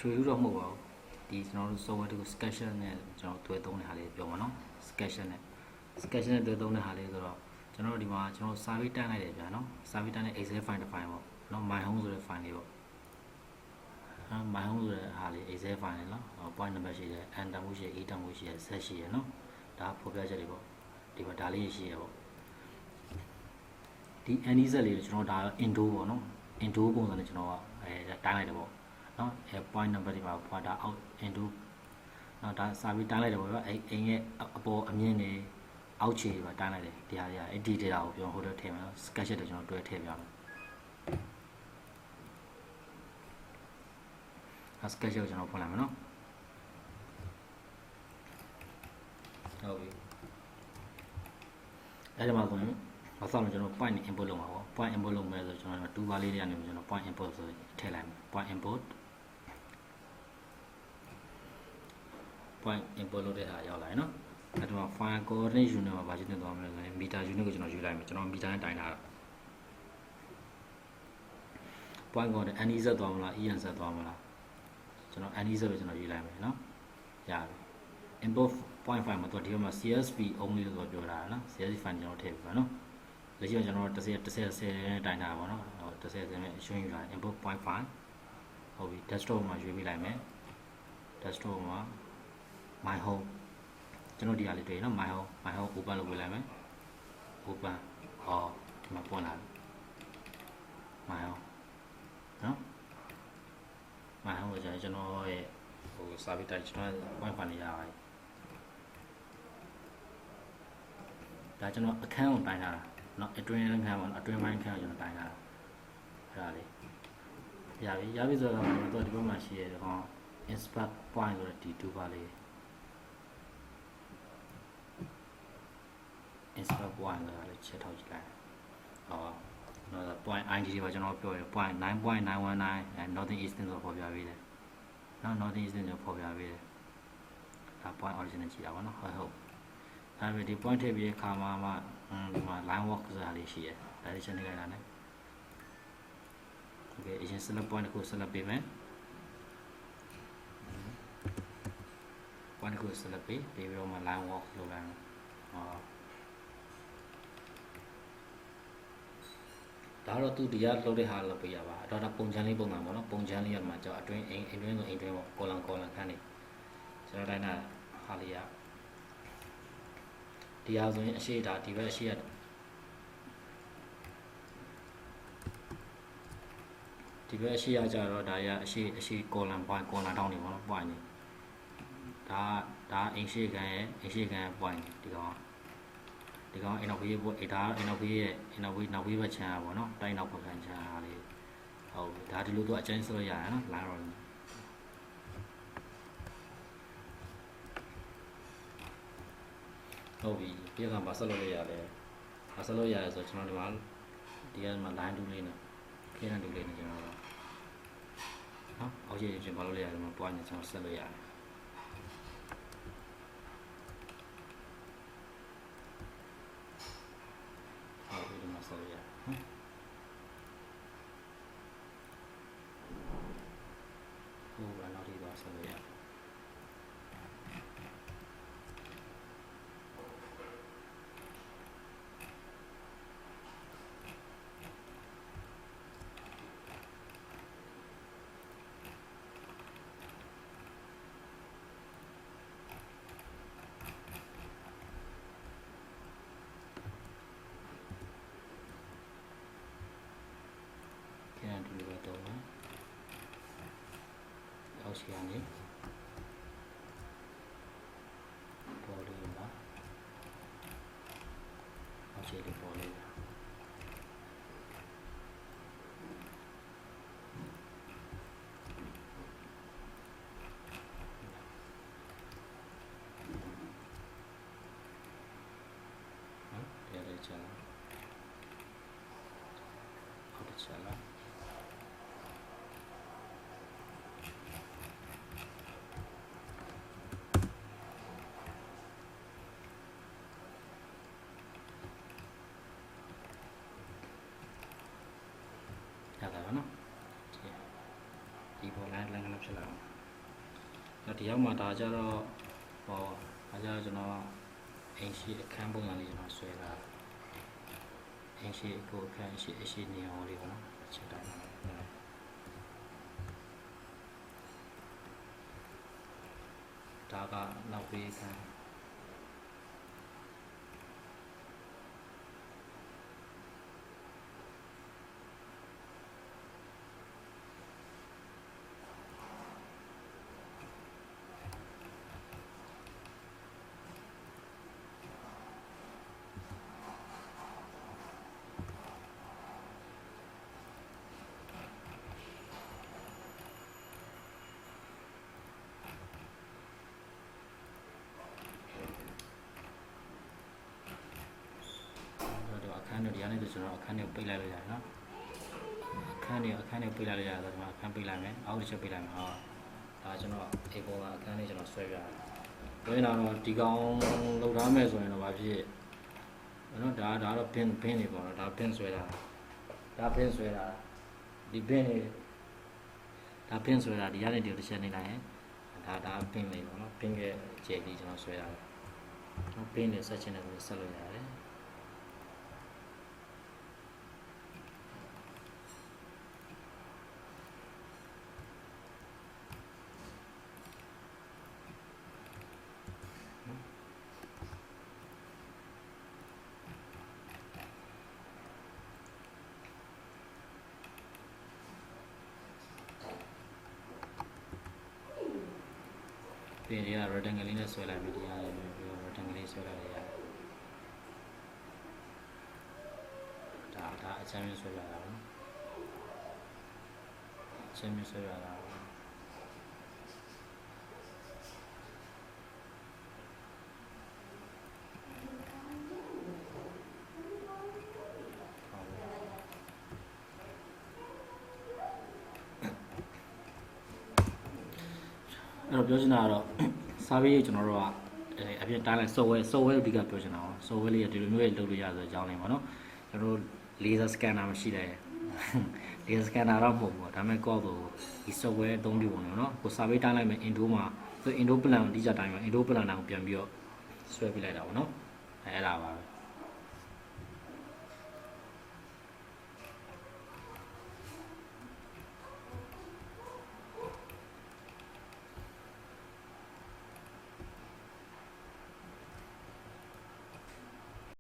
ထွေထူးတော့မဟုတ်ပါဘူးဒီကျွန်တော်တို့ software တွေကို Sketchup နဲ့ကျွန်တော်တွေ့သုံးတဲ့ဟာလေးပြောမှာနော် Sketchup နဲ့တွေ့သုံးတဲ့ဟာလေးဆိုတော့ကျွန်တော်တို့ဒီမှာကျွန်တော် survey တန်းလိုက်တယ်ဗျာနော် survey တန်းတဲ့ Excel file တစ် file ပေါ့နော် my home ဆိုတဲ့ file လေးပေါ့ my home ဆိုတဲ့ဟာလေး Excel file လေးနော် point number ရှိတယ် and တန်းမှုရှိတယ် e တန်းမှုရှိတယ် z ရှိတယ်နော်ဒါဖော်ပြချက်တွေပေါ့ဒီမှာဒါလေးရှိရပေါ့ဒီ NEZ လေးကိုကျွန်တော်ဒါ indo ပေါ့နော် indo ပုံစံနဲ့ကျွန်တော်ကတိုင်းလိုက်တယ်ပေါ့နော်point number တွေပါဖွာဒါ out indo နော်ဒါစာပြီးတိုင်းလိုက်တယ်ပေါ့ဗျာအိမ်ရဲ့အပေါ်အမြင့်တွေအောက်ခြေတွေပါတိုင်းလိုက်တယ်ဒီဟာတွေကအဲ့ဒီ data ကိုကျွန်တော်ဟိုတော့ထည့်မယ်နော် sketchup တွေကျွန်တော်တွဲထည့်ပြမယ်sketchup ကိုကျွန်တော်ဖွင့်လိုက်မယ်နော်ဟုတ်ပြီအဲ့ဒီမှာဆိုရင်မဆောက်လို့ကျွန်တော် point input လုပ်မှာပေါ့ point input လုပ်မယ်ဆိုကျွန်တော်2 bar လေးတွေကနေကျွန်တော် point input ဆိုထည့်လိုက်မယ် point input လုပ်တဲ့ဟာရောက်လာရင်နော်အဲ့ဒီမှာ file coordinate unit မှာဗာရှင်းနေသွားမယ်ဆိုရင် meter unit ကိုကျွန်တော်ယူလိုက်မယ်ကျွန်တော် meter နဲ့တိုင်းထားတာ point coordinate NEZ သွားမလား ENZ သွားမလားကျွန်တော် NEZ ပဲကျွန်တော်ယူလိုက်မယ်နော်ရပြီ import point file မှာတော့ဒီမှာ CSV only လို့ပြောတာနော် CSV file ကျွန်တော်ထည့်ပြပါနော်လက်ရှိကျွန်တော်10နဲ့တိုင်းထားပါတော့10နဲ့အရှင်းယူလာ import point file ဟုတ်ပြီ desktop မှာရွေးပြလိုက်မယ် desktop မှာ my home ကျွန်တော်ဒီဟာလေးတွေ့နော် my home open လုပ်ပေးလိုက်မယ် open ဒီမှာပွင့်လာပြီ my home နော် my home ကိုကျွန်တော်ရဲ့ဟို service type ကျွန်တော် point file နေရပါတယ်ဒါကျွန်တော်အခန်းကိုတိုင်းထားတာနော်အတွင်းအခန်းပါအတွင်းပိုင်းအခန်းကိုကျွန်တော်တိုင်းထားတာအဲ့ဒါလေးရပြီဆိုတော့ကျွန်တော်ဒီဘက်မှာရှိရတဲ့ဟော inspect point ဆိုတဲ့ဒီ2ပါလေးinspect point ဆိုတာလေးချက်ထောက်ကြည့်လိုက်နော် point ID တွေပါကျွန်တော်ပြောရ point 9.919 and northern eastern ဆိုပေါ်ပြပေးတယ်နော် northern eastern ဆိုပေါ်ပြပေးတယ်ဒါ point original ကြည့်တာပါနော်ဟုတ်အဲ့ဒီ point ထည့်ပြီးခါမှာဒီမှာ line work ဆိုတာလေးရှိတယ်ဒါလေးချက်နေကြတာနဲ့ okay အရင် select point ကို select ပေးမယ် point ကို select ပေးပြီးတော့မှ line work လုပ်လိုက်မယ်ဒါတော့သူဒီရလုပ်တဲ့ဟာလုပ်ပေးရပါတော့ဒါပုံချမ်းလေးပုံစံပေါ့နော်ပုံချမ်းလေးရမှာကြောက်အတွင်းအိမ်တွင်းဆိုအိမ်တွင်းပေါ့ကောလန်ခန်းနေကျွန်တော်တိုင်းတာဟာလေးရဒီဟာဆိုရင်အရှိဒါဒီဘက်အရှိရဒီဘက်အရှိရကြတော့ဒါရအရှိကောလန်ပွိုင်းကောလန်ထောင်းနေပေါ့နော်ပွိုင်းနေဒါအိမ်ရှိကန်ရဲ့အိမ်ရှိကန်ပွိုင်းဒီကောင်အိမ်နောက်ဘေးပေါ့ဒါအိမ်နောက်ဘေးရဲ့အိမ်နောက်ဘေးဘက်ချမ်းပါပေါ့နော်တိုင်းနောက်ဘက်ချမ်းဟာလေးဟုတ်ဒါဒီလိုတော့အကျဉ်းစလို့ရရနော်လိုင်းရောဟုတ်ပြီပြကမှာဆက်လို့ရတယ်ဆက်လို့ရတယ်ဆိုကျွန်တော်ဒီမှာ line 2လေးနဲ့ခင်းတဲ့2လေးနဲ့ကျွန်တော်နော်အောက်ခြေကျွန်တော်ဘာလို့လဲရတယ်မှာပွားနေကျွန်တော်ဆက်လို့ရတယ်ဟုတ်ပြီဒီမှာဆက်လို့ရတယ်ဟုတ်ဘာလို့ဒီပါဆက်လို့ရတယ်အောက်ခြေကနေပေါ်လေးပါအောက်ခြေလေးပေါ်လေးရချလာအောက်ချလာ ဒီရောက်မှာဒါကြတော့ဟောဒါကြတော့ကျွန်တော်အိမ်ရှိအခန်းပုံစံလေးကျွန်တော်ဆွဲလာအိမ်ရှိကိုအခန်းရှိနေအောင်လေးပေါ့နော်ချက်တိုင်းဒါကနောက်ပေးခံအခန်းတွေဒီကနေကျွန်တော်အခန်းတွေပိတ်လိုက်လို့ရတယ်နော်အခန်းတွေပိတ်လိုက်လို့ရတယ်ဆိုတော့အခန်းပိတ်လိုက်မယ်အောက်တစ်ချက်ပိတ်လိုက်မယ်ဟောဒါကျွန်တော်အေပေါ်ကအခန်းလေးကျွန်တော်ဆွဲပြရတယ်ပြောရင်တော့ဒီကောင်လောက်ထားမယ်ဆိုရင်တော့ဘာဖြစ်နော်ဒါတော့ဘင်းတွေပေါ့နော်ဒါဘင်းဆွဲတာဒီဘင်းတွေဒါဘင်းဆွဲတာဒီကနေဒီတစ်ချက်နေလိုက်ရင်ဒါဘင်းလေးပေါ့နော်ဘင်းရဲ့ကျယ်ကြီးကျွန်တော်ဆွဲရတယ်ဘင်းတွေဆက်ချင်တယ်ဆိုဆက်လို့ရတယ်ပြင်ရ rectangle လေးနဲ့ဆွဲလိုက်ပြီဒီဟာလေးပြီးတော့ rectangle လေးဆွဲလိုက်ရတယ်ဒါအချမ်းမျိုးဆွဲရတာပေါ့နော်အချမ်းမျိုးဆွဲရတာအဲ့တော့ပြောချင်တာကတော့စာပေကျွန်တော်တို့ကအပြင်တိုင်းလိုက် software အဓိကပြောချင်တာပေါ့ software လေးကဒီလိုမျိုးလုပ်လို့ရဆိုတဲ့အကြောင်းလေးပေါ့နော်ကျွန်တော်တို့ laser scanner မရှိတယ် laser scanner တော့မဟုတ်ဘူးဒါပေမဲ့ကိုယ့်ကိုဒီ software အသုံးပြုပုံနော်ကိုစာပေတိုင်းလိုက်မယ် intro မှာဆို intro plan အဓိကတိုင်းမှာ intro plan ကိုပြန်ပြီးတော့ဆွဲပြလိုက်တာပေါ့နော်အဲ့ဒါပါပဲ